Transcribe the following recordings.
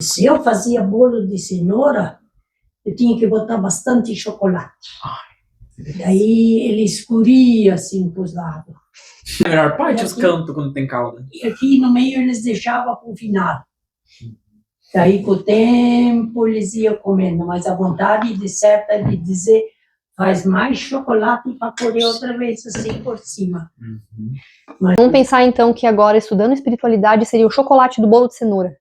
Se eu fazia bolo de cenoura, eu tinha que botar bastante chocolate. Daí ele escuria assim para os lados. A melhor parte, os cantos quando tem calda. E aqui no meio eles deixavam para o final. Daí com o tempo eles iam comendo, mas a vontade de certa é de dizer, faz mais chocolate para pôr outra vez assim por cima. Mas... Vamos pensar então que agora, estudando espiritualidade, seria o chocolate do bolo de cenoura.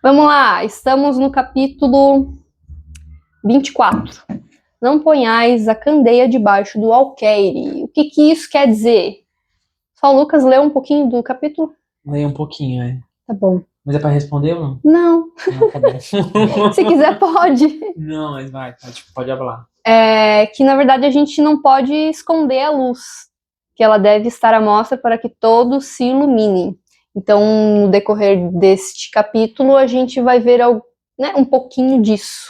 Vamos lá, estamos no capítulo 24. Não ponhais a candeia debaixo do alqueire. O que isso quer dizer? Só o Lucas leu um pouquinho do capítulo? Leia um pouquinho, é. Tá bom. Mas é pra responder ou não? Não. Tá bom. Se quiser, pode. Não, mas vai, pode falar. Que, na verdade, a gente não pode esconder a luz, que ela deve estar à mostra para que todos se iluminem. Então, no decorrer deste capítulo, a gente vai ver um pouquinho disso.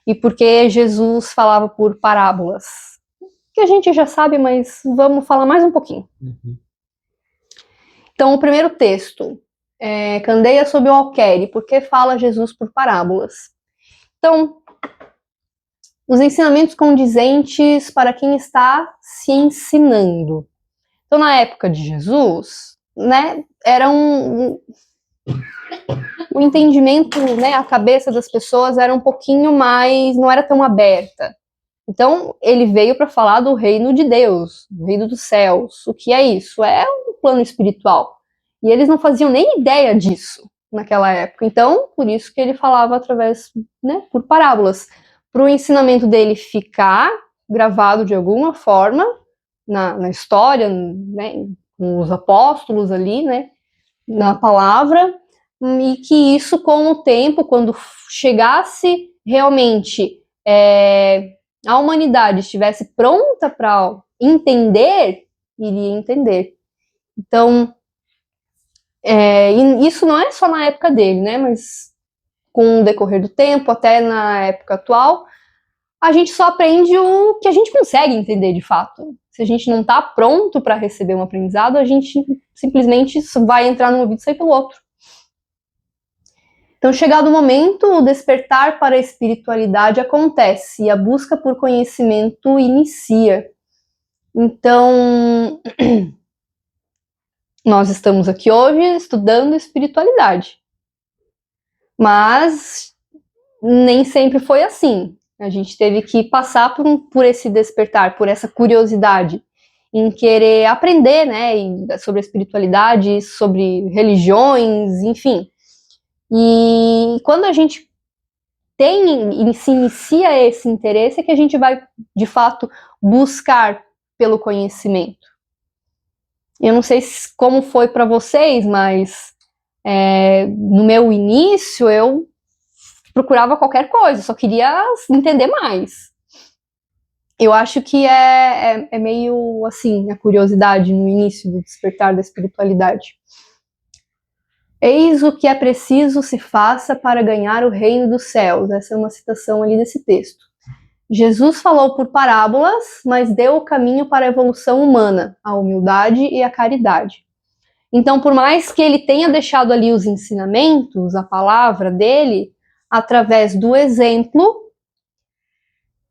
E porque Jesus falava por parábolas. Que a gente já sabe, mas vamos falar mais um pouquinho. Então, o primeiro texto, candeia sob o alqueire, por que fala Jesus por parábolas? Então, os ensinamentos condizentes para quem está se ensinando. Então, na época de Jesus, né, era o entendimento, né, a cabeça das pessoas era um pouquinho mais, não era tão aberta. Então, ele veio para falar do reino de Deus, do reino dos céus. O que é isso? É um plano espiritual. E eles não faziam nem ideia disso naquela época. Então, por isso que ele falava através, né, por parábolas, para o ensinamento dele ficar gravado de alguma forma na história, né, com os apóstolos ali, né, na palavra, e que isso, com o tempo, quando chegasse realmente a humanidade estivesse pronta para entender, iria entender. Então, e isso não é só na época dele, né, mas com o decorrer do tempo, até na época atual, a gente só aprende o que a gente consegue entender de fato. Se a gente não está pronto para receber um aprendizado, a gente simplesmente vai entrar num ouvido e sair pelo outro. Então, chegado o momento, o despertar para a espiritualidade acontece e a busca por conhecimento inicia. Então, nós estamos aqui hoje estudando espiritualidade. Mas nem sempre foi assim. A gente teve que passar por esse despertar, por essa curiosidade em querer aprender, né, sobre a espiritualidade, sobre religiões, enfim. E quando a gente se inicia esse interesse, é que a gente vai, de fato, buscar pelo conhecimento. Eu não sei como foi para vocês, mas no meu início eu procurava qualquer coisa, só queria entender mais. Eu acho que é meio assim, a curiosidade no início do despertar da espiritualidade. Eis o que é preciso se faça para ganhar o reino dos céus. Essa é uma citação ali desse texto. Jesus falou por parábolas, mas deu o caminho para a evolução humana, a humildade e a caridade. Então, por mais que ele tenha deixado ali os ensinamentos, a palavra dele, através do exemplo,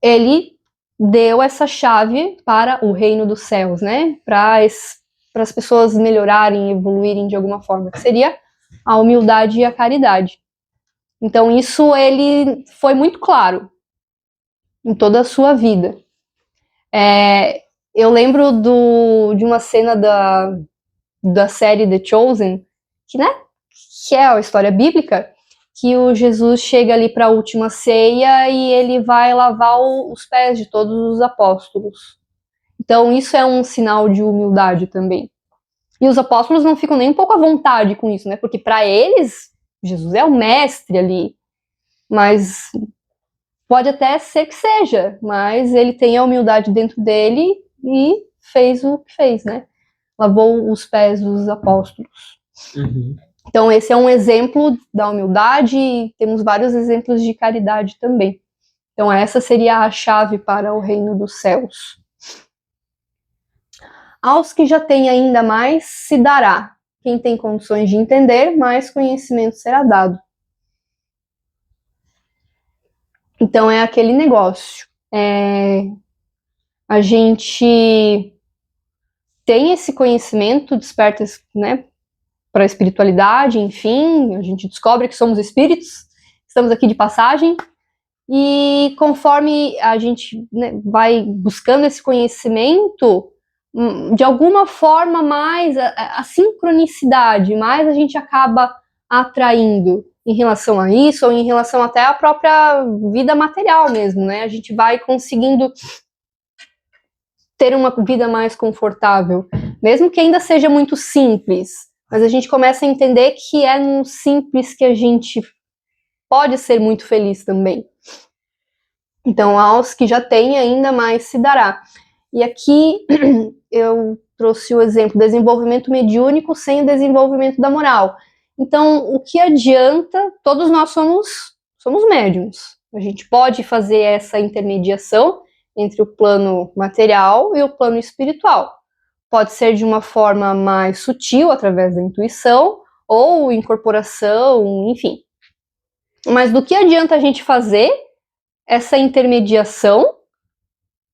ele deu essa chave para o reino dos céus, né? Para as pessoas melhorarem, evoluírem de alguma forma, que seria a humildade e a caridade. Então, isso ele foi muito claro em toda a sua vida. Eu lembro de uma cena da série The Chosen, que é a história bíblica, que o Jesus chega ali para a última ceia e ele vai lavar os pés de todos os apóstolos. Então, isso é um sinal de humildade também. E os apóstolos não ficam nem um pouco à vontade com isso, né? Porque para eles, Jesus é o mestre ali. Mas pode até ser que seja, mas ele tem a humildade dentro dele e fez o que fez, né? Lavou os pés dos apóstolos. Então, esse é um exemplo da humildade e temos vários exemplos de caridade também. Então, essa seria a chave para o reino dos céus. Aos que já têm ainda mais se dará. Quem tem condições de entender, mais conhecimento será dado. Então é aquele negócio. A gente tem esse conhecimento, desperta, né, para a espiritualidade, enfim, a gente descobre que somos espíritos, estamos aqui de passagem, e conforme a gente, né, vai buscando esse conhecimento, de alguma forma mais a sincronicidade, mais a gente acaba atraindo em relação a isso, ou em relação até à própria vida material mesmo, né? A gente vai conseguindo ter uma vida mais confortável, mesmo que ainda seja muito simples, mas a gente começa a entender que é no simples que a gente pode ser muito feliz também. Então, aos que já têm, ainda mais se dará. E aqui eu trouxe o exemplo: desenvolvimento mediúnico sem o desenvolvimento da moral. Então, o que adianta? Todos nós somos médiums. A gente pode fazer essa intermediação entre o plano material e o plano espiritual. Pode ser de uma forma mais sutil, através da intuição, ou incorporação, enfim. Mas do que adianta a gente fazer essa intermediação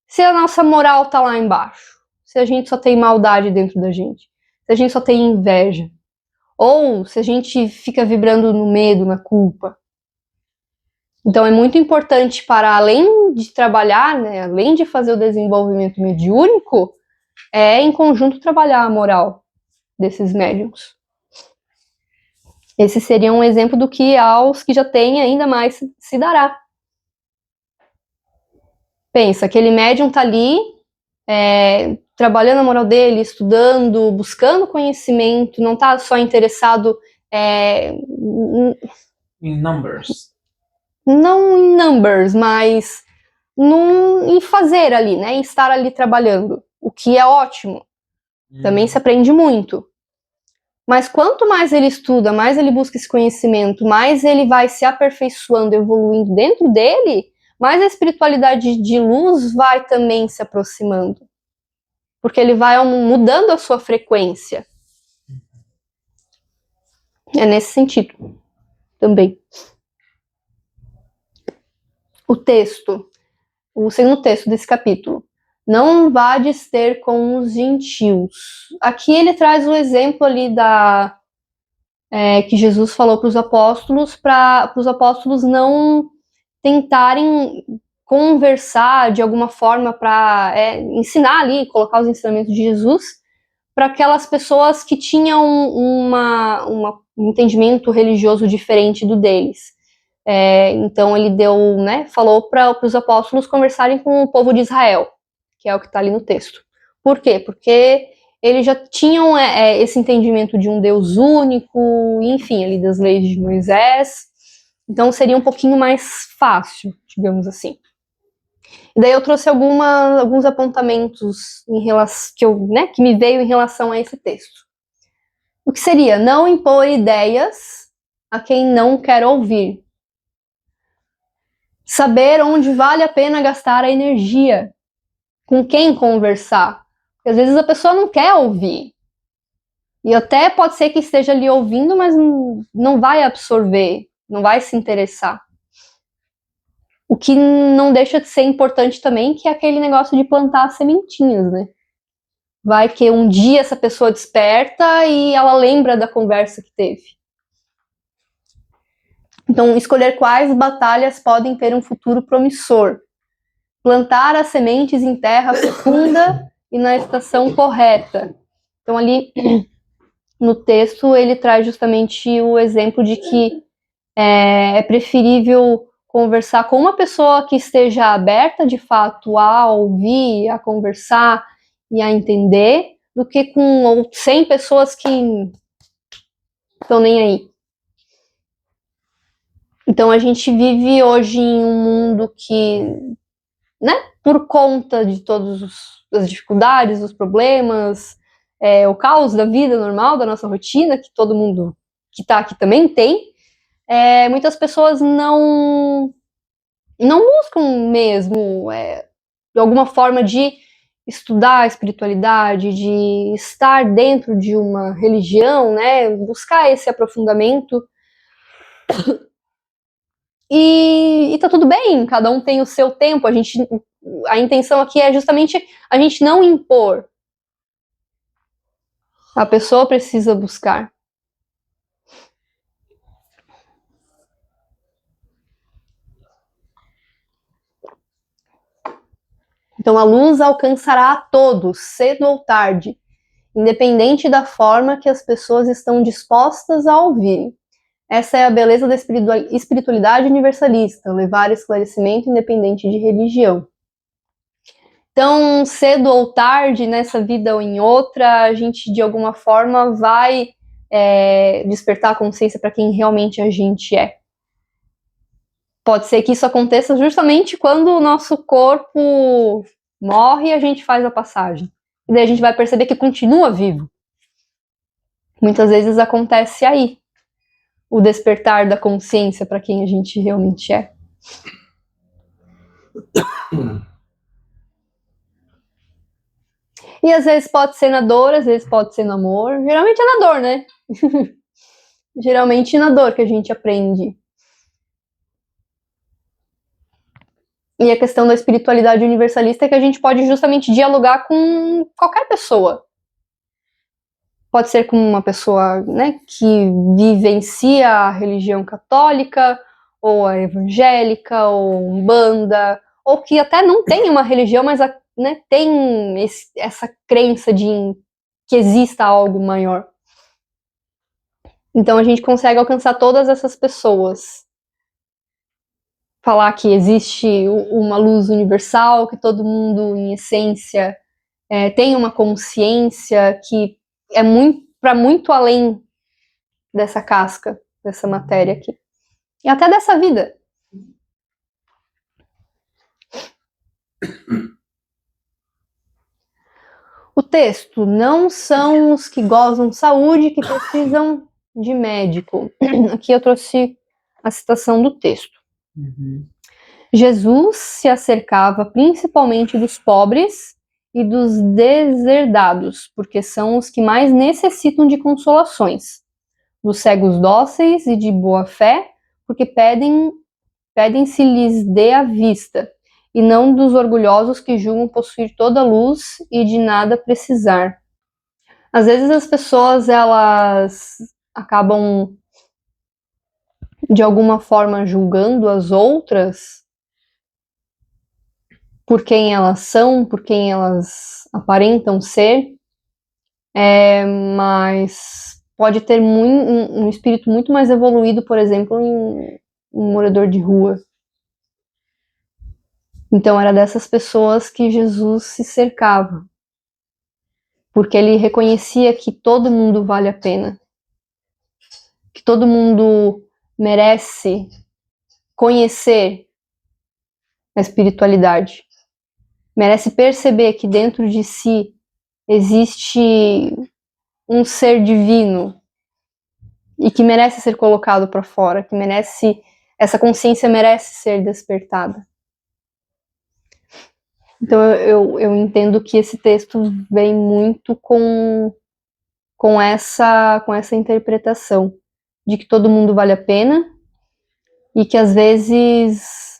se a nossa moral tá lá embaixo? Se a gente só tem maldade dentro da gente? Se a gente só tem inveja? Ou se a gente fica vibrando no medo, na culpa? Então é muito importante, para além de trabalhar, né, além de fazer o desenvolvimento mediúnico, em conjunto trabalhar a moral desses médiums. Esse seria um exemplo do que aos que já têm ainda mais se dará. Pensa, aquele médium tá ali, trabalhando a moral dele, estudando, buscando conhecimento, não tá só interessado Em numbers. não em numbers, mas em fazer ali, né? Em estar ali trabalhando, o que é ótimo. Também se aprende muito. Mas quanto mais ele estuda, mais ele busca esse conhecimento, mais ele vai se aperfeiçoando, evoluindo dentro dele, mais a espiritualidade de luz vai também se aproximando. Porque ele vai mudando a sua frequência. É nesse sentido também. O segundo texto desse capítulo. Não vades ter com os gentios. Aqui ele traz o exemplo ali que Jesus falou para os apóstolos não tentarem conversar de alguma forma para ensinar ali, colocar os ensinamentos de Jesus para aquelas pessoas que tinham um entendimento religioso diferente do deles. Então ele falou para os apóstolos conversarem com o povo de Israel, que é o que está ali no texto. Por quê? Porque eles já tinham esse entendimento de um Deus único, enfim, ali das leis de Moisés, então seria um pouquinho mais fácil, digamos assim. E daí eu trouxe alguns apontamentos que me veio em relação a esse texto. O que seria? Não impor ideias a quem não quer ouvir. Saber onde vale a pena gastar a energia. Com quem conversar. Porque às vezes a pessoa não quer ouvir. E até pode ser que esteja ali ouvindo, mas não vai absorver, não vai se interessar. O que não deixa de ser importante também, que é aquele negócio de plantar sementinhas, né? Vai que um dia essa pessoa desperta e ela lembra da conversa que teve. Então, escolher quais batalhas podem ter um futuro promissor. Plantar as sementes em terra fecunda e na estação correta. Então, ali no texto, ele traz justamente o exemplo de que é preferível conversar com uma pessoa que esteja aberta, de fato, a ouvir, a conversar e a entender, do que com 100 pessoas que estão nem aí. Então, a gente vive hoje em um mundo que, né, por conta de todas as dificuldades, os problemas, o caos da vida normal, da nossa rotina, que todo mundo que está aqui também tem, muitas pessoas não buscam mesmo de alguma forma de estudar a espiritualidade, de estar dentro de uma religião, né, buscar esse aprofundamento. E tá tudo bem, cada um tem o seu tempo. A intenção aqui é justamente a gente não impor. A pessoa precisa buscar. Então a luz alcançará a todos, cedo ou tarde, independente da forma que as pessoas estão dispostas a ouvir. Essa é a beleza da espiritualidade universalista, levar esclarecimento independente de religião. Então, cedo ou tarde, nessa vida ou em outra, a gente de alguma forma vai despertar a consciência para quem realmente a gente é. Pode ser que isso aconteça justamente quando o nosso corpo morre e a gente faz a passagem. E daí a gente vai perceber que continua vivo. Muitas vezes acontece aí o despertar da consciência para quem a gente realmente é. E às vezes pode ser na dor, às vezes pode ser no amor. Geralmente é na dor, né? Geralmente é na dor que a gente aprende. E a questão da espiritualidade universalista é que a gente pode justamente dialogar com qualquer pessoa. Pode ser com uma pessoa, né, que vivencia a religião católica, ou a evangélica, ou umbanda, ou que até não tem uma religião, mas né, tem essa crença de que exista algo maior. Então a gente consegue alcançar todas essas pessoas. Falar que existe uma luz universal, que todo mundo, em essência, tem uma consciência que é para muito além dessa casca, dessa matéria aqui. E até dessa vida. O texto: não são os que gozam de saúde que precisam de médico. Aqui eu trouxe a citação do texto. Jesus se acercava principalmente dos pobres e dos desherdados, porque são os que mais necessitam de consolações. Dos cegos dóceis e de boa fé, porque pedem-se lhes dê a vista, e não dos orgulhosos que julgam possuir toda a luz e de nada precisar. Às vezes as pessoas, elas acabam de alguma forma julgando as outras por quem elas são, por quem elas aparentam ser, mas pode ter um espírito muito mais evoluído, por exemplo, em um morador de rua. Então era dessas pessoas que Jesus se cercava, porque ele reconhecia que todo mundo vale a pena, que todo mundo merece conhecer a espiritualidade, merece perceber que dentro de si existe um ser divino e que merece ser colocado para fora, que essa consciência merece ser despertada. Então eu entendo que esse texto vem muito com essa interpretação de que todo mundo vale a pena e que às vezes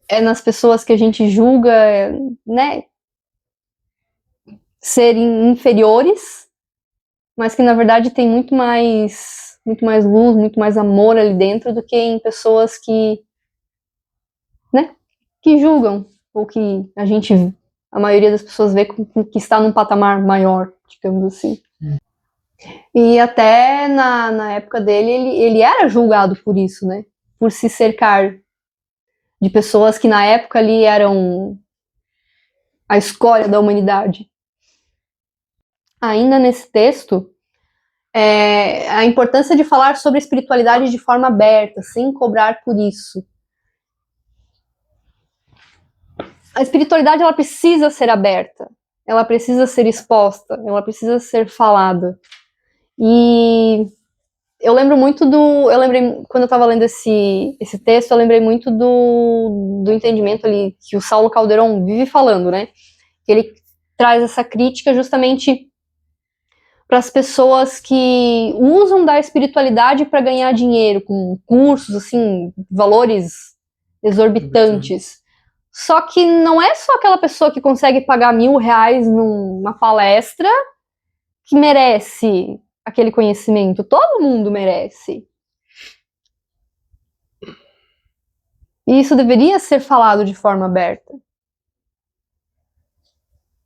é nas pessoas que a gente julga, né, serem inferiores, mas que na verdade tem muito mais luz, muito mais amor ali dentro do que em pessoas que, né, que julgam, ou que a maioria das pessoas vê que está num patamar maior, digamos assim. E até na época dele, ele era julgado por isso, né, por se cercar de pessoas que na época ali eram a escória da humanidade. Ainda nesse texto, a importância de falar sobre espiritualidade de forma aberta, sem cobrar por isso. A espiritualidade, ela precisa ser aberta, ela precisa ser exposta, ela precisa ser falada. E eu lembrei, quando eu estava lendo esse texto, eu lembrei muito do entendimento ali que o Saulo Calderon vive falando, né? porque ele traz essa crítica justamente para as pessoas que usam da espiritualidade para ganhar dinheiro, com cursos, assim, valores exorbitantes. Só que não é só aquela pessoa que consegue pagar R$1.000 numa palestra que merece aquele conhecimento. Todo mundo merece. E isso deveria ser falado de forma aberta.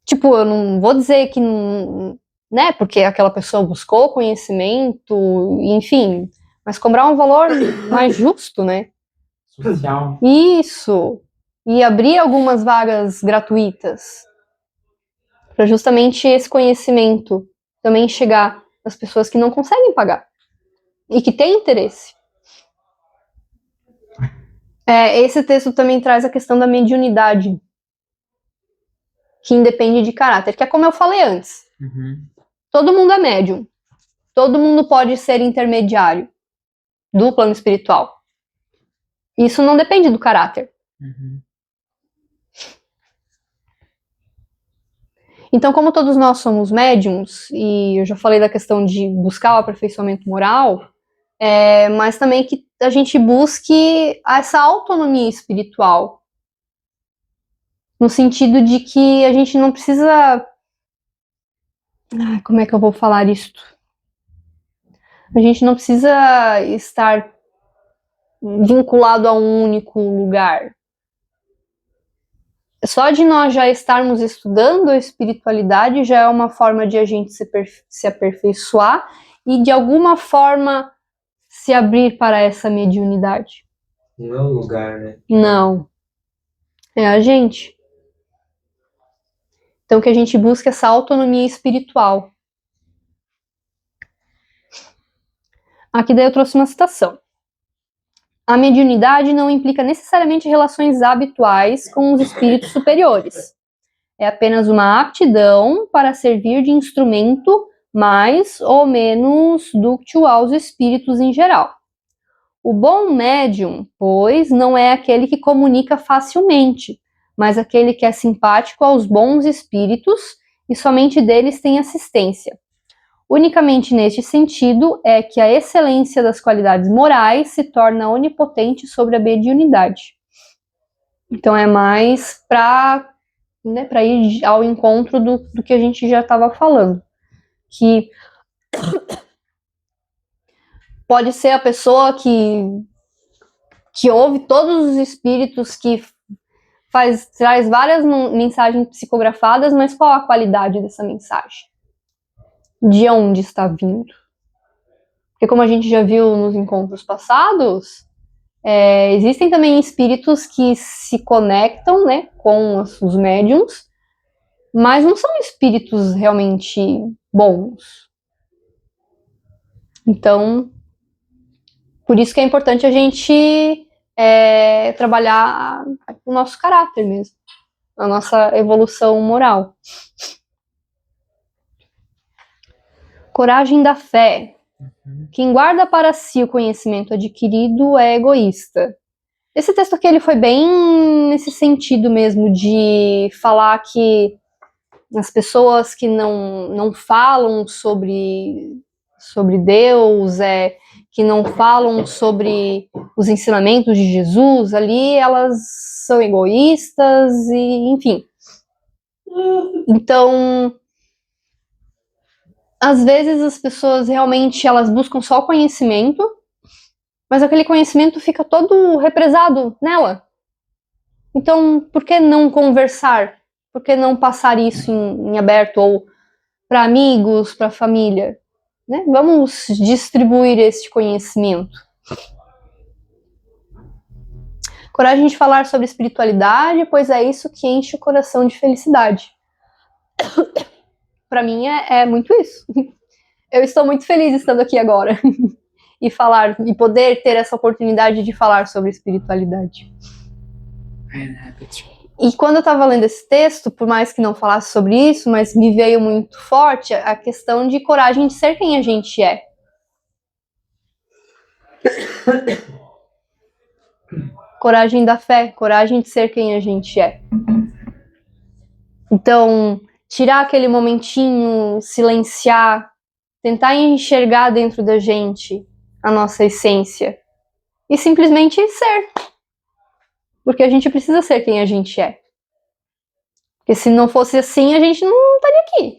Tipo, eu não vou dizer que não, né, porque aquela pessoa buscou conhecimento, enfim, mas cobrar um valor mais justo, né? Social. Isso. E abrir algumas vagas gratuitas para justamente esse conhecimento também chegar às pessoas que não conseguem pagar e que têm interesse. Esse texto também traz a questão da mediunidade, que independe de caráter, que é como eu falei antes. Uhum. Todo mundo é médium. Todo mundo pode ser intermediário do plano espiritual. Isso não depende do caráter. Uhum. Então, como todos nós somos médiums, e eu já falei da questão de buscar o aperfeiçoamento moral, mas também que a gente busque essa autonomia espiritual. No sentido de que a gente não precisa... como é que eu vou falar isto? A gente não precisa estar vinculado a um único lugar. Só de nós já estarmos estudando a espiritualidade já é uma forma de a gente se aperfeiçoar e de alguma forma se abrir para essa mediunidade. Não é o lugar, né? Não. É a gente. Então que a gente busque essa autonomia espiritual. Aqui daí eu trouxe uma citação. A mediunidade não implica necessariamente relações habituais com os espíritos superiores. É apenas uma aptidão para servir de instrumento mais ou menos dúctil aos espíritos em geral. O bom médium, pois, não é aquele que comunica facilmente, mas aquele que é simpático aos bons espíritos e somente deles tem assistência. Unicamente neste sentido é que a excelência das qualidades morais se torna onipotente sobre a mediunidade. Então é mais para ir ao encontro do que a gente já estava falando. Que pode ser a pessoa que ouve todos os espíritos, que traz várias mensagens psicografadas, mas qual a qualidade dessa mensagem? De onde está vindo? Porque como a gente já viu nos encontros passados, existem também espíritos que se conectam, né, com os médiums, mas não são espíritos realmente bons. Então, por isso que é importante a gente trabalhar o nosso caráter mesmo, a nossa evolução moral. Coragem da fé. Quem guarda para si o conhecimento adquirido é egoísta. Esse texto aqui ele foi bem nesse sentido mesmo, de falar que as pessoas que não falam sobre Deus, que não falam sobre os ensinamentos de Jesus, ali elas são egoístas, e enfim. Então, às vezes as pessoas realmente elas buscam só o conhecimento, mas aquele conhecimento fica todo represado nela. Então, por que não conversar? Por que não passar isso em aberto, ou para amigos, para família? Né? Vamos distribuir este conhecimento. Coragem de falar sobre espiritualidade, pois é isso que enche o coração de felicidade. Para mim é muito isso. Eu estou muito feliz estando aqui agora e poder ter essa oportunidade de falar sobre espiritualidade. E quando eu estava lendo esse texto, por mais que não falasse sobre isso, mas me veio muito forte a questão de coragem de ser quem a gente é. Coragem da fé, coragem de ser quem a gente é. Então, tirar aquele momentinho, silenciar, tentar enxergar dentro da gente a nossa essência e simplesmente ser. Porque a gente precisa ser quem a gente é. Porque se não fosse assim, a gente não estaria aqui.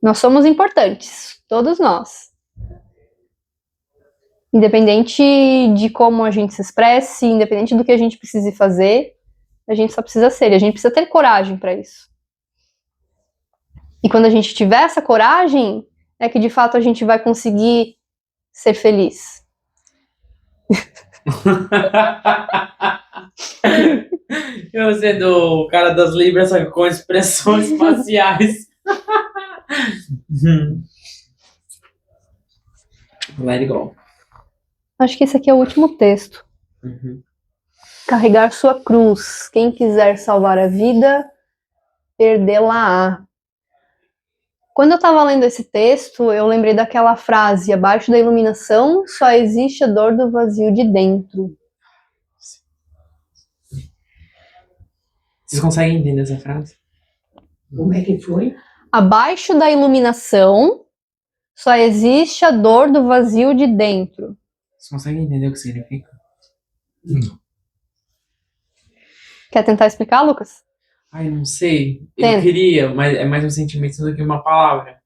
Nós somos importantes, todos nós. Independente de como a gente se expresse, independente do que a gente precise fazer, a gente só precisa ser. E a gente precisa ter coragem para isso. E quando a gente tiver essa coragem, é que de fato a gente vai conseguir ser feliz. Eu sendo o cara das Libras, só que com expressões faciais. Let it go. Acho que esse aqui é o último texto. Carregar sua cruz. Quem quiser salvar a vida, perdê-la-á. Quando eu estava lendo esse texto, eu lembrei daquela frase: abaixo da iluminação só existe a dor do vazio de dentro. Vocês conseguem entender essa frase? Como é que foi? Abaixo da iluminação só existe a dor do vazio de dentro. Vocês conseguem entender o que significa? Quer tentar explicar, Lucas? Ai, não sei. Tenta. Eu queria, mas é mais um sentimento do que uma palavra.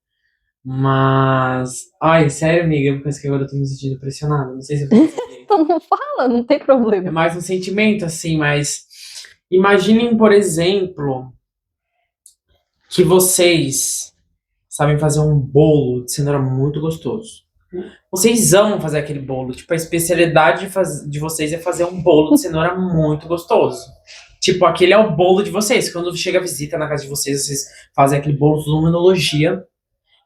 Mas... Ai, sério, amiga, parece que agora eu tô me sentindo pressionado. Não sei se eu vou conseguir. Então não fala, não tem É problema. mais um sentimento, assim, mas... Imaginem, por exemplo, que vocês sabem fazer um bolo de cenoura muito gostoso. Vocês amam fazer aquele bolo. Tipo, a especialidade de vocês é fazer um bolo de cenoura muito gostoso. Tipo, aquele é o bolo de vocês. Quando chega a visita na casa de vocês, vocês fazem aquele bolo, tudo uma elogia.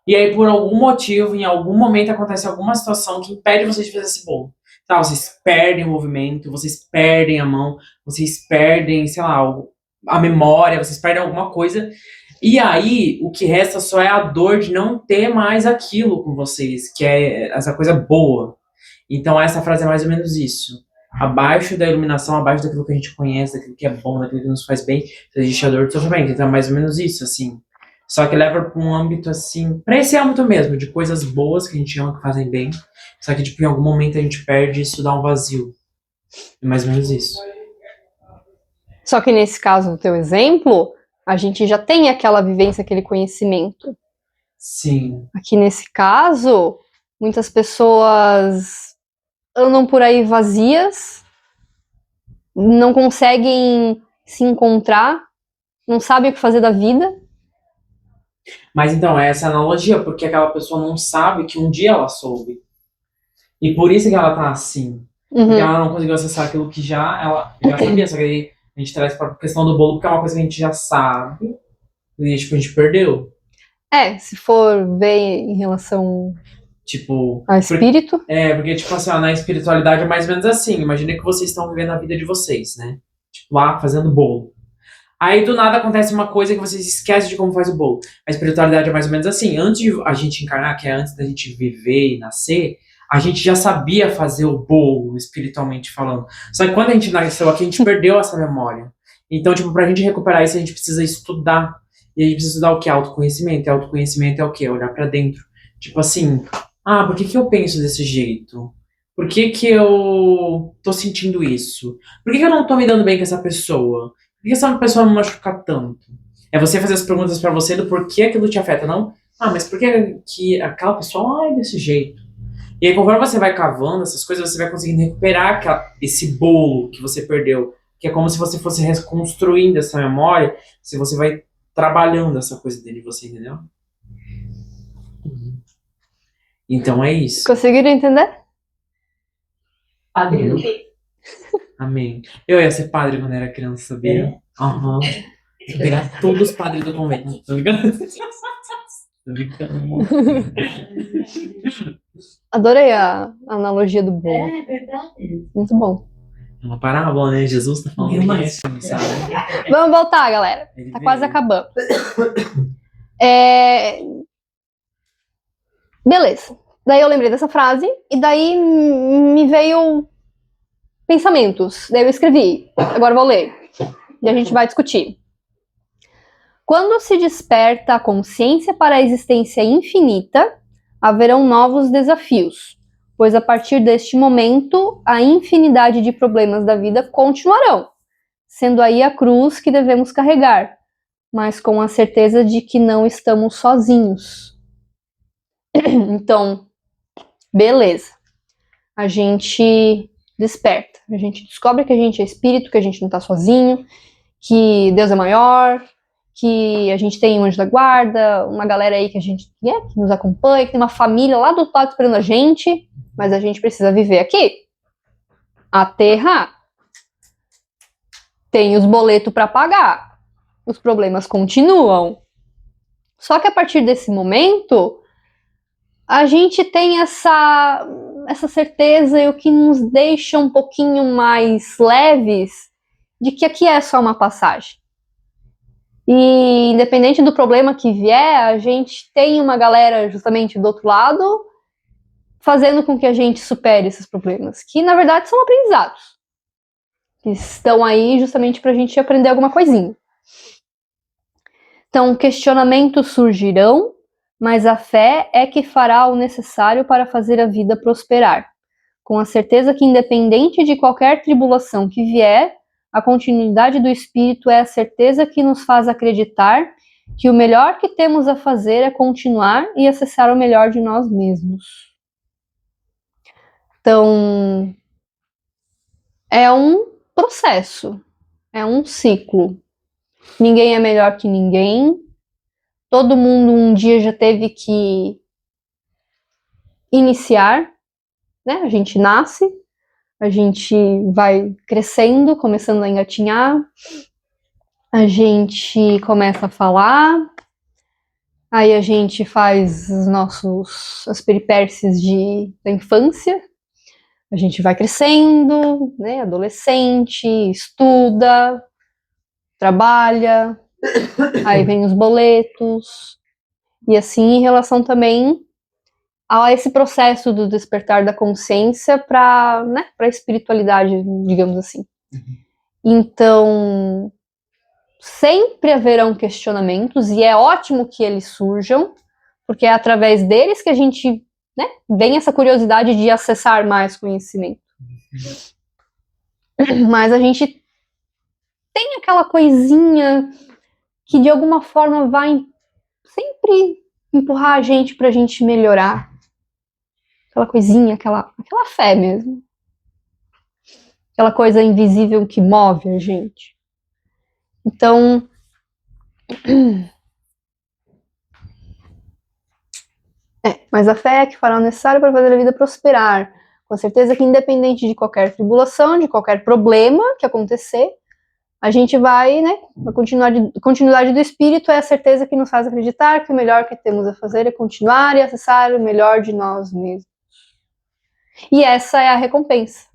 E aí, por algum motivo, em algum momento, acontece alguma situação que impede vocês de fazer esse bolo. Tá, vocês perdem o movimento, vocês perdem a mão, vocês perdem, sei lá, a memória, vocês perdem alguma coisa. E aí, o que resta só é a dor de não ter mais aquilo com vocês, que é essa coisa boa. Então, essa frase é mais ou menos isso. Abaixo da iluminação, abaixo daquilo que a gente conhece, daquilo que é bom, daquilo que nos faz bem, existe a dor do sofrimento. Então, é mais ou menos isso, assim. Só que leva para um âmbito, assim, para esse âmbito mesmo, de coisas boas que a gente ama, que fazem bem. Só que, tipo, em algum momento a gente perde e isso dá um vazio. É mais ou menos isso. Só que nesse caso do teu exemplo, a gente já tem aquela vivência, aquele conhecimento. Sim. Aqui nesse caso, muitas pessoas andam por aí vazias, não conseguem se encontrar, não sabem o que fazer da vida. Mas então, é essa analogia, porque aquela pessoa não sabe que um dia ela soube. E por isso que ela tá assim. Porque ela não conseguiu acessar aquilo que ela já sabia. Só que aí a gente traz pra questão do bolo, porque é uma coisa que a gente já sabe. E tipo, a gente perdeu. É, se for ver em relação Tipo... ao espírito. Porque tipo assim, ó, na espiritualidade é mais ou menos assim. Imagina que vocês estão vivendo a vida de vocês, né? Tipo, lá fazendo bolo. Aí do nada acontece uma coisa que vocês esquecem de como faz o bolo. A espiritualidade é mais ou menos assim. Antes de a gente encarnar, que é antes da gente viver e nascer, a gente já sabia fazer o bolo, espiritualmente falando. Só que quando a gente nasceu aqui, a gente perdeu essa memória. Então, tipo, pra gente recuperar isso, a gente precisa estudar. E a gente precisa estudar o quê? Autoconhecimento. E autoconhecimento é o quê? Olhar pra dentro. Tipo assim, por que eu penso desse jeito? Por que eu tô sentindo isso? Por que eu não tô me dando bem com essa pessoa? Por que essa pessoa me machuca tanto? É você fazer as perguntas pra você do porquê aquilo te afeta, não? Mas por que aquela pessoa é desse jeito? E aí, conforme você vai cavando essas coisas, você vai conseguindo recuperar esse bolo que você perdeu. Que é como se você fosse reconstruindo essa memória, se você vai trabalhando essa coisa dentro de você, entendeu? Então é isso. Conseguiram entender? Padre, Amém. Eu ia ser padre quando era criança, sabia? Aham. Vou pegar todos os padres do convento. Tô brincando. Tô brincando. Adorei a analogia do bolo. É verdade. Muito bom. É uma parábola, né? Jesus tá falando. Mas- sabe? Vamos voltar, galera. Ele Tá quase veio. acabando. Beleza. Daí eu lembrei dessa frase e daí me veio pensamentos. Daí eu escrevi. Agora eu vou ler. E a gente vai discutir. Quando se desperta a consciência para a existência infinita, haverão novos desafios, pois a partir deste momento, a infinidade de problemas da vida continuarão, sendo aí a cruz que devemos carregar, mas com a certeza de que não estamos sozinhos. Então, beleza. A gente desperta, a gente descobre que a gente é espírito, que a gente não está sozinho, que Deus é maior, que a gente tem um anjo da guarda, uma galera aí que a gente que nos acompanha, que tem uma família lá do outro lado esperando a gente, mas a gente precisa viver aqui. Aterrar. Tem os boletos para pagar. Os problemas continuam. Só que a partir desse momento, a gente tem essa certeza e o que nos deixa um pouquinho mais leves de que aqui é só uma passagem. E independente do problema que vier, a gente tem uma galera justamente do outro lado fazendo com que a gente supere esses problemas, que na verdade são aprendizados, que estão aí justamente para a gente aprender alguma coisinha. Então, questionamentos surgirão, mas a fé é que fará o necessário para fazer a vida prosperar, com a certeza que independente de qualquer tribulação que vier, a continuidade do Espírito é a certeza que nos faz acreditar que o melhor que temos a fazer é continuar e acessar o melhor de nós mesmos. Então, é um processo, é um ciclo. Ninguém é melhor que ninguém. Todo mundo um dia já teve que iniciar, né? A gente nasce, a gente vai crescendo, começando a engatinhar, a gente começa a falar, aí a gente faz as peripécias da infância, a gente vai crescendo, né? Adolescente, estuda, trabalha, aí vem os boletos, e assim em relação também a esse processo do despertar da consciência para, né, para a espiritualidade, digamos assim. Então, sempre haverão questionamentos, e é ótimo que eles surjam, porque é através deles que a gente, né, vem essa curiosidade de acessar mais conhecimento. Mas a gente tem aquela coisinha que de alguma forma vai sempre empurrar a gente pra gente melhorar. Aquela coisinha, aquela fé mesmo. Aquela coisa invisível que move a gente. Então, mas a fé é que fará o necessário para fazer a vida prosperar. Com certeza que independente de qualquer tribulação, de qualquer problema que acontecer, a gente vai, né, a continuidade do Espírito é a certeza que nos faz acreditar que o melhor que temos a fazer é continuar e acessar o melhor de nós mesmos. E essa é a recompensa.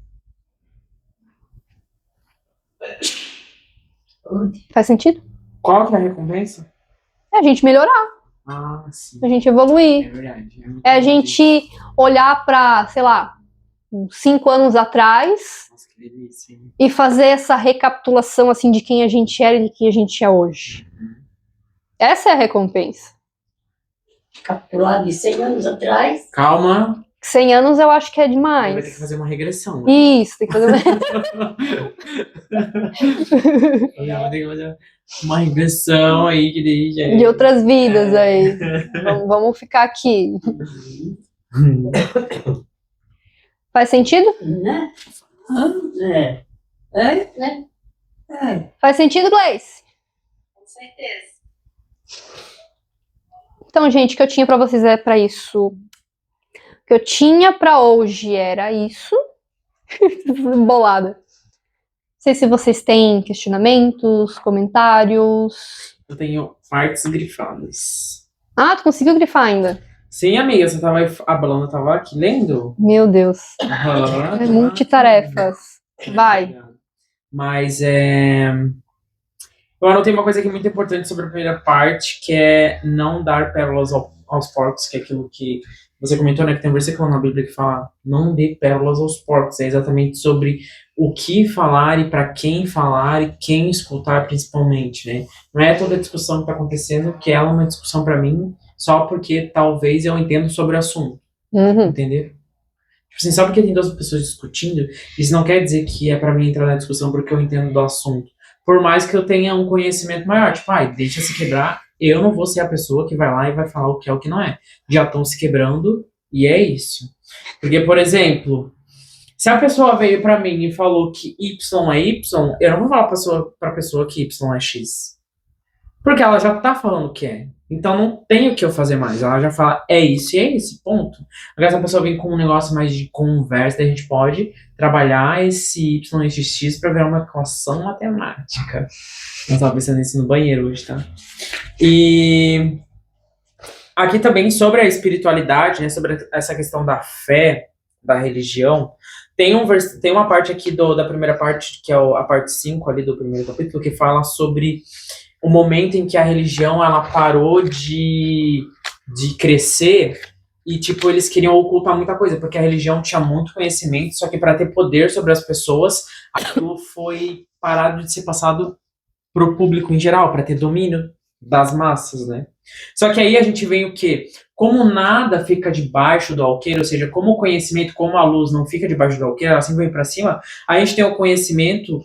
Faz sentido? Qual que é a recompensa? É a gente melhorar, Ah, sim. a gente evoluir. É verdade. É a gente olhar para, sei lá, 5 anos atrás. Nossa, que delícia, hein? E fazer essa recapitulação assim de quem a gente era e de quem a gente é hoje. Essa é a recompensa. Capturar de 100 anos atrás. Calma. 100 anos eu acho que é Vai ter que demais. fazer uma regressão. Né? Isso, tem que fazer Vai ter que fazer uma regressão aí que deixa. de outras vidas aí. Vamos ficar aqui. Faz sentido? Né? Faz sentido, Gleice? Com certeza. Então, gente, o que eu tinha pra vocês é pra isso. O que eu tinha pra hoje era isso. Bolada. Não sei se vocês têm questionamentos, comentários. Eu tenho partes grifadas. Ah, tu conseguiu grifar ainda? Sim, amiga, você tava. A Blanda tava aqui lendo? Meu Deus. Aham. É multitarefas. Vai. Mas eu anotei uma coisa aqui muito importante sobre a primeira parte, que é não dar pérolas ao aos porcos, que é aquilo que você comentou, né? Que tem um versículo na Bíblia que fala: não dê pérolas aos porcos. É exatamente sobre o que falar e para quem falar e quem escutar, principalmente, né? Não é toda a discussão que está acontecendo que ela é uma discussão para mim só porque talvez eu entendo sobre o assunto, Uhum. entendeu? Tipo assim, só porque tem duas pessoas discutindo, isso não quer dizer que é para mim entrar na discussão porque eu entendo do assunto. Por mais que eu tenha um conhecimento maior, tipo, deixa se quebrar, eu não vou ser a pessoa que vai lá e vai falar o que é o que não é. Já estão se quebrando e é isso. Porque, por exemplo, se a pessoa veio pra mim e falou que Y é Y, eu não vou falar pra pessoa que Y é X. Porque ela já tá falando o que é. Então não tem o que eu fazer mais. Ela já fala, é isso e é esse, ponto. Agora se a pessoa vem com um negócio mais de conversa, daí a gente pode trabalhar esse Y e esse X pra virar uma equação matemática. Eu tava pensando nisso no banheiro hoje, tá? E aqui também sobre a espiritualidade, né, sobre essa questão da fé, da religião, tem uma parte aqui da primeira parte, que é a parte 5 ali do primeiro capítulo, que fala sobre o momento em que a religião ela parou de crescer e, tipo, eles queriam ocultar muita coisa, porque a religião tinha muito conhecimento, só que para ter poder sobre as pessoas, aquilo foi parado de ser passado pro público em geral, para ter domínio das massas, né? Só que aí a gente vem o quê? Como nada fica debaixo do alqueire, ou seja, como o conhecimento, como a luz não fica debaixo do alqueire, ela sempre vem para cima, a gente tem o conhecimento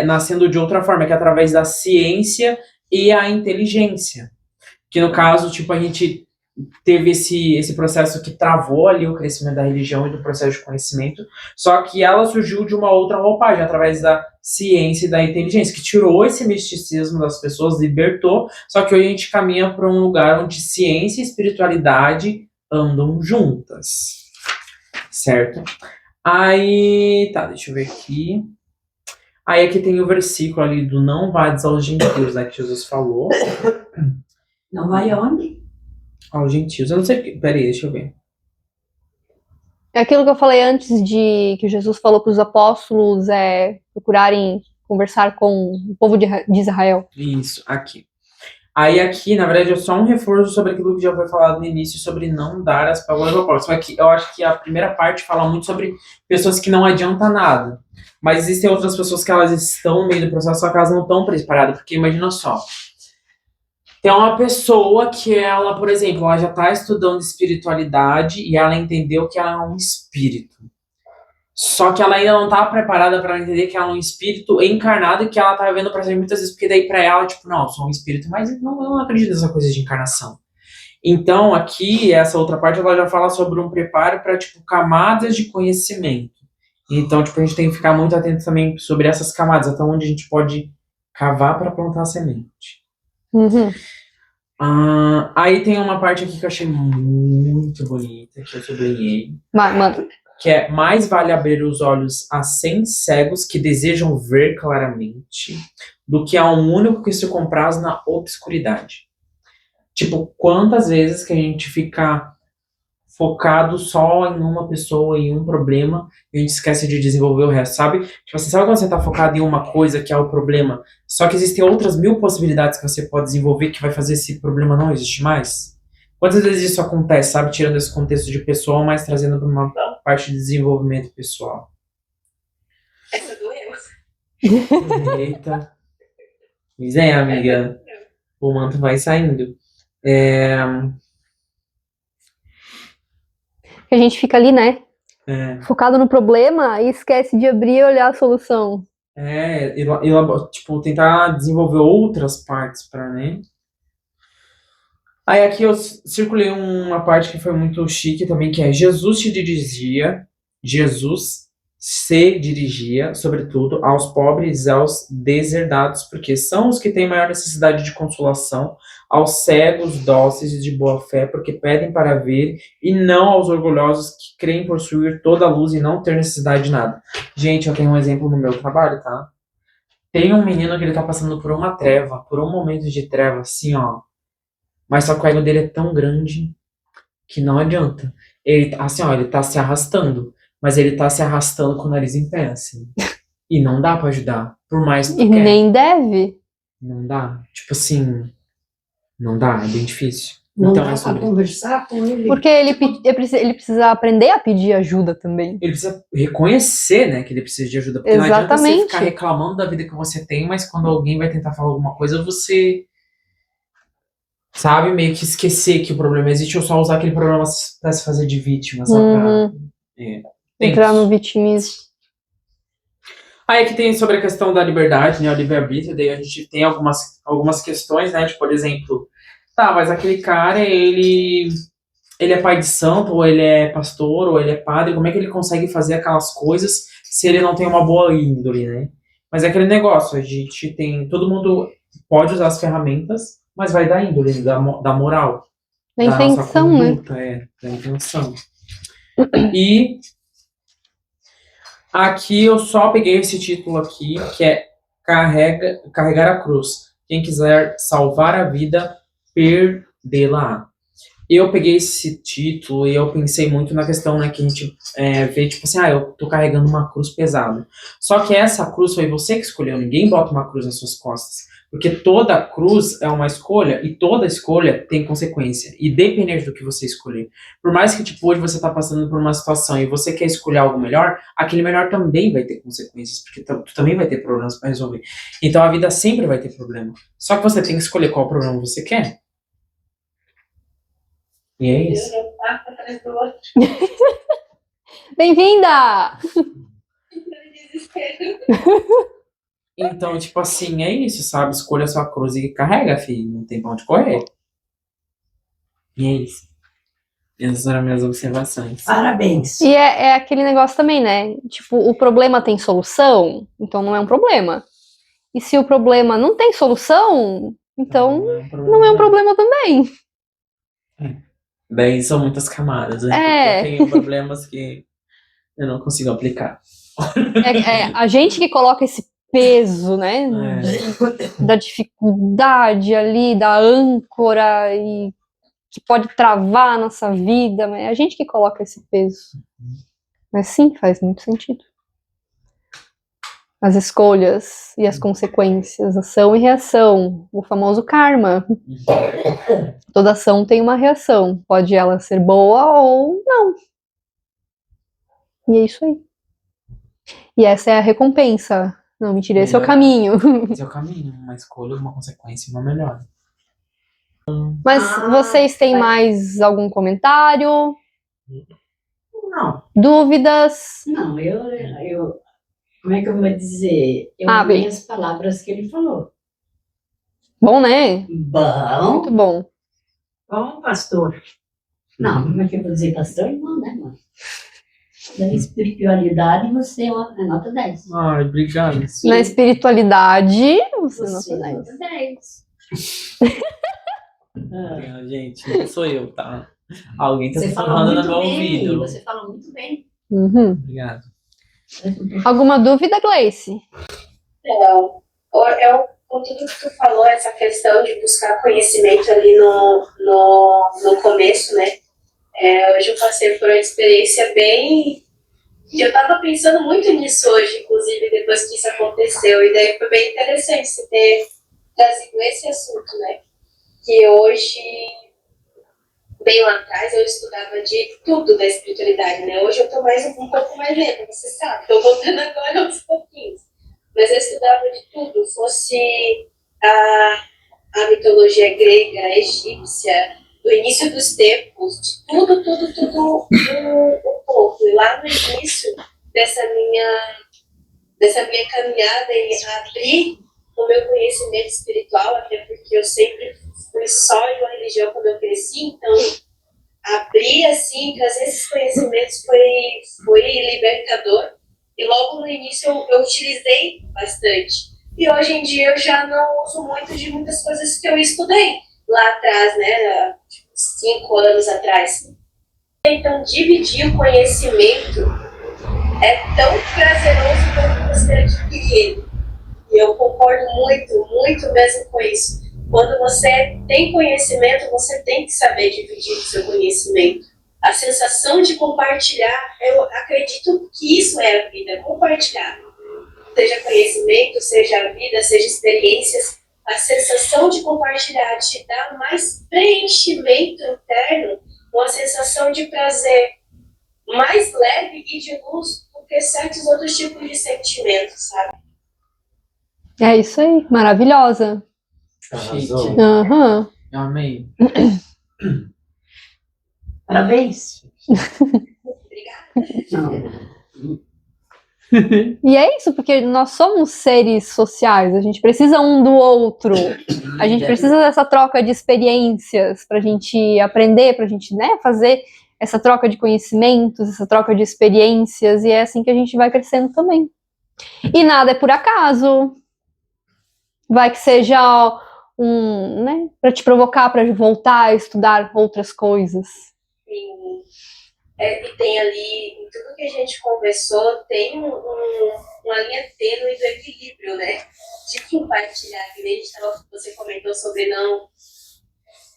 nascendo de outra forma, que é através da ciência e a inteligência. Que no caso, tipo, a gente teve esse processo que travou ali o crescimento da religião e do processo de conhecimento, só que ela surgiu de uma outra roupagem, através da ciência e da inteligência, que tirou esse misticismo das pessoas, libertou, só que hoje a gente caminha para um lugar onde ciência e espiritualidade andam juntas, certo? Aí, tá, deixa eu ver aqui. Aí aqui tem o versículo ali do não vades aos gentios, né, que Jesus falou. Não vai aonde? Aos gentios, eu não sei, peraí, deixa eu ver. É aquilo que eu falei antes de que Jesus falou para os apóstolos procurarem conversar com o povo de Israel. Isso, aqui. Aí aqui, na verdade, é só um reforço sobre aquilo que já foi falado no início, sobre não dar as palavras ao próximo. Aqui, eu acho que a primeira parte fala muito sobre pessoas que não adianta nada. Mas existem outras pessoas que elas estão no meio do processo, só que elas não estão preparadas. Porque imagina só, tem uma pessoa que ela, por exemplo, ela já está estudando espiritualidade e ela entendeu que ela é um espírito. Só que ela ainda não tá preparada para entender que ela é um espírito encarnado e que ela tá vivendo o processo muitas vezes, porque daí pra ela, tipo, não, eu sou um espírito, mas eu não acredito nessa coisa de encarnação. Então, aqui, essa outra parte, ela já fala sobre um preparo para, tipo, camadas de conhecimento. Então, tipo, a gente tem que ficar muito atento também sobre essas camadas, até onde a gente pode cavar para plantar a semente. Uhum. Aí tem uma parte aqui que eu achei muito bonita, que eu sublinhei. Mano, Que é: mais vale abrir os olhos a 100 cegos que desejam ver claramente do que a um único que se compraz na obscuridade. Tipo, quantas vezes que a gente fica focado só em uma pessoa, em um problema, e a gente esquece de desenvolver o resto, sabe? Tipo assim, sabe quando você tá focado em uma coisa que é o problema, só que existem outras 1000 possibilidades que você pode desenvolver que vai fazer esse problema não existir mais? Quantas vezes isso acontece, sabe? Tirando esse contexto de pessoal, mas trazendo para uma parte de desenvolvimento pessoal. Essa doeu. Eita. Pois é, amiga. O manto vai saindo. que a gente fica ali, né? Focado no problema e esquece de abrir e olhar a solução. Tipo, tentar desenvolver outras partes para, né? Aí aqui eu circulei uma parte que foi muito chique também, que é: Jesus se dirigia, sobretudo, aos pobres e aos deserdados, porque são os que têm maior necessidade de consolação, aos cegos, dóceis e de boa fé, porque pedem para ver, e não aos orgulhosos que creem possuir toda a luz e não ter necessidade de nada. Gente, eu tenho um exemplo no meu trabalho, tá? Tem um menino que ele tá passando por uma treva, por um momento de treva, assim, ó. Mas só que o ego dele é tão grande que não adianta. Ele, assim, ó, ele tá se arrastando. Mas ele tá se arrastando com o nariz em pé, assim. E não dá pra ajudar. Por mais que tu E quer. nem deve. Não dá. Tipo assim, não dá, é bem difícil. Não Então, dá é para sobre- conversar com ele. Porque ele precisa aprender a pedir ajuda também. Ele precisa reconhecer, né, que ele precisa de ajuda. Porque não adianta você Exatamente. ficar reclamando da vida que você tem, mas quando alguém vai tentar falar alguma coisa, você, sabe, meio que esquecer que o problema existe ou só usar aquele problema pra se fazer de vítima, só pra... Entrar no tenso. vitimismo. Aí aqui tem sobre a questão da liberdade, né, o livre-arbítrio, daí a gente tem algumas questões, né, tipo, por exemplo, tá, mas aquele cara, ele é pai de santo, ou ele é pastor, ou ele é padre, como é que ele consegue fazer aquelas coisas se ele não tem uma boa índole, né? Mas é aquele negócio, a gente tem, todo mundo pode usar as ferramentas, mas vai da índole, da moral, Da da nossa intenção, né? conduta, da intenção. E aqui eu só peguei esse título aqui, que é Carregar a Cruz. Quem quiser salvar a vida, perdê-la. Eu peguei esse título e eu pensei muito na questão, né, que a gente vê, tipo assim, eu tô carregando uma cruz pesada. Só que essa cruz foi você que escolheu, ninguém bota uma cruz nas suas costas. Porque toda cruz é uma escolha e toda escolha tem consequência. E dependendo do que você escolher. Por mais que, tipo, hoje você tá passando por uma situação e você quer escolher algo melhor, aquele melhor também vai ter consequências, porque tu também vai ter problemas para resolver. Então a vida sempre vai ter problema. Só que você tem que escolher qual problema você quer. E é isso. Um passo atrás do outro. Bem-vinda! Desespero. Então, tipo assim, é isso, sabe? Escolha a sua cruz e carrega, filho. Não tem pra onde correr. E é isso. Essas eram minhas observações. Parabéns. E é aquele negócio também, né? Tipo, o problema tem solução, então não é um problema. E se o problema não tem solução, então não é um problema também. Daí são muitas camadas, né? É. Porque eu tenho problemas que eu não consigo aplicar. É a gente que coloca esse peso, né? Da dificuldade ali, da âncora e que pode travar a nossa vida, mas é a gente que coloca esse peso. Mas sim, faz muito sentido. As escolhas e as consequências, ação e reação, o famoso karma. Toda ação tem uma reação, pode ela ser boa ou não. E é isso aí. E essa é a recompensa. Não, mentira, esse é o caminho. Esse é o caminho, uma escolha, uma consequência e uma melhor. Mas vocês têm mais algum comentário? Não, Dúvidas? não, eu como é que eu vou dizer? Eu Ah, amei bem. as palavras que ele falou. Bom, né? Bom, Muito bom. bom, pastor. Não, como é que eu vou dizer pastor? Não, né, mano? Da espiritualidade, você é nota 10. Ai, obrigado. Na espiritualidade, você Você não é tem. nota 10. Gente, não sou eu, tá? Alguém tá Você fala sussurrando no muito meu bem, ouvido. você fala muito bem. Uhum. Obrigado. Alguma dúvida, Gleice? Não. Com tudo que tu falou, essa questão de buscar conhecimento ali no começo, né? Hoje eu passei por uma experiência bem... Eu estava pensando muito nisso hoje, inclusive, depois que isso aconteceu. E daí foi bem interessante você ter trazido esse assunto, né? Que hoje, bem lá atrás, eu estudava de tudo da espiritualidade, né? Hoje eu estou um pouco mais lenta, você sabe. Estou voltando agora aos pouquinhos. Mas eu estudava de tudo, fosse a mitologia grega, egípcia, do início dos tempos, de tudo um pouco. E lá no início dessa minha caminhada em abrir o meu conhecimento espiritual, até porque eu sempre fui só em uma religião quando eu cresci, então abrir assim, trazer esses conhecimentos foi libertador. E logo no início eu utilizei bastante. E hoje em dia eu já não uso muito de muitas coisas que eu estudei lá atrás, né? 5 anos atrás. Então, dividir o conhecimento é tão prazeroso quanto você adquirir ele. E eu concordo muito, muito mesmo com isso. Quando você tem conhecimento, você tem que saber dividir o seu conhecimento. A sensação de compartilhar, eu acredito que isso é a vida, compartilhar. Seja conhecimento, seja a vida, seja experiências, a sensação de compartilhar te dá mais preenchimento interno, uma sensação de prazer mais leve e de luz do que certos outros tipos de sentimentos, sabe? É isso aí, maravilhosa. Arrasou. Aham. Eu amei. Parabéns. Obrigada. E é isso, porque nós somos seres sociais, a gente precisa um do outro, a gente precisa dessa troca de experiências pra gente aprender, pra gente, né, fazer essa troca de conhecimentos, essa troca de experiências, e é assim que a gente vai crescendo também. E nada é por acaso. Vai que seja né, pra te provocar, pra voltar a estudar outras coisas. Sim. E tem ali, em tudo que a gente conversou, tem uma linha tênue do equilíbrio, né? De compartilhar, que nem você comentou sobre não.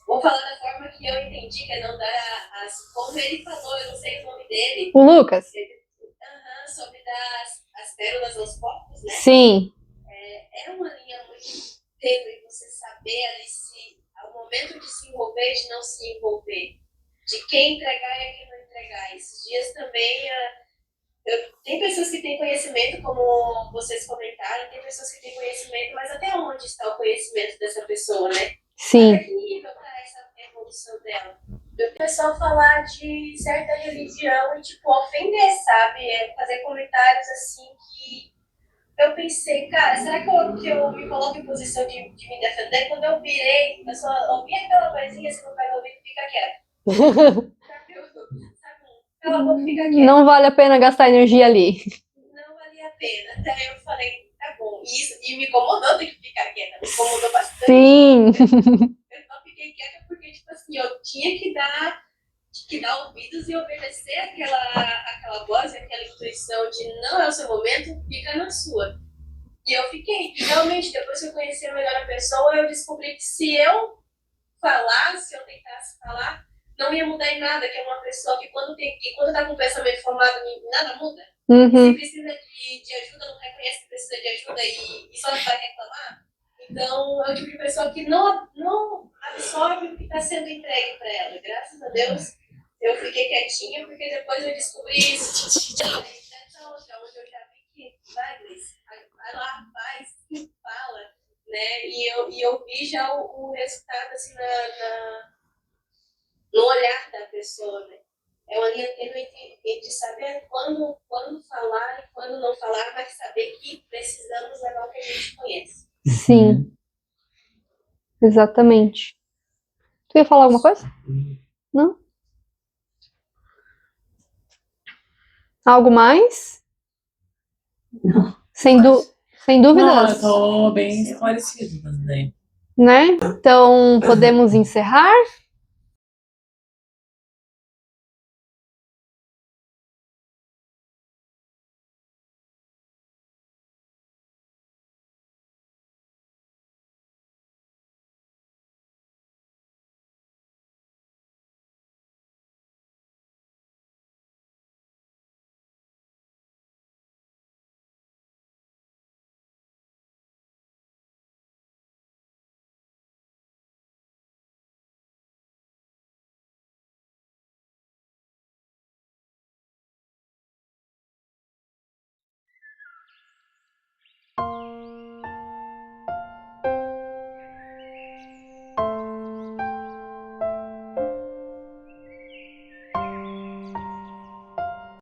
Vou falar da forma que eu entendi, que é não dar como ele falou, eu não sei o nome dele. O Lucas? Sobre dar as pérolas aos porcos, né? Sim. É uma linha muito tênue você saber ali se ao momento de se envolver, de não se envolver. De quem entregar e quem não entregar. Esses dias também tem pessoas que têm conhecimento, como vocês comentaram, tem pessoas que têm conhecimento, mas até onde está o conhecimento dessa pessoa, né? Sim. Até que nível está essa evolução dela? O pessoal falar de certa religião e, tipo, ofender, sabe? Fazer comentários assim que eu pensei, cara, será que eu me coloco em posição de me defender? Quando eu virei, eu só ouvi aquela vozinha, se não vai ouvir, fica quieto. Cala a boca, fica quieto. Não vale a pena gastar energia ali. Não valia a pena. Daí eu falei, tá bom. E me incomodou ter que ficar quieta. Me incomodou bastante. Sim. Eu só fiquei quieta porque, tipo assim, eu tinha que dar ouvidos e obedecer aquela voz, aquela intuição de não é o seu momento, fica na sua. E eu fiquei. E realmente, depois que eu conheci melhor a pessoa, eu descobri que se eu falasse, se eu tentasse falar, não ia mudar em nada, que é uma pessoa que quando tá com o pensamento formado, nada muda. Se precisa de ajuda, não reconhece que precisa de ajuda e só vai reclamar. Então, é o tipo de pessoa que não absorve o que está sendo entregue para ela. Graças a Deus, eu fiquei quietinha, porque depois eu descobri isso. Onde eu já vi que vai lá, faz, fala, né? E eu vi já o resultado assim no olhar da pessoa, né? É uma linha tênue entre saber quando falar e quando não falar, mas saber que precisamos levar o que a gente conhece. Sim. Exatamente. Tu ia falar alguma coisa? Não? Algo mais? Não. Sem Não, dúvidas. eu tô bem esclarecido também. Né? Então, podemos encerrar?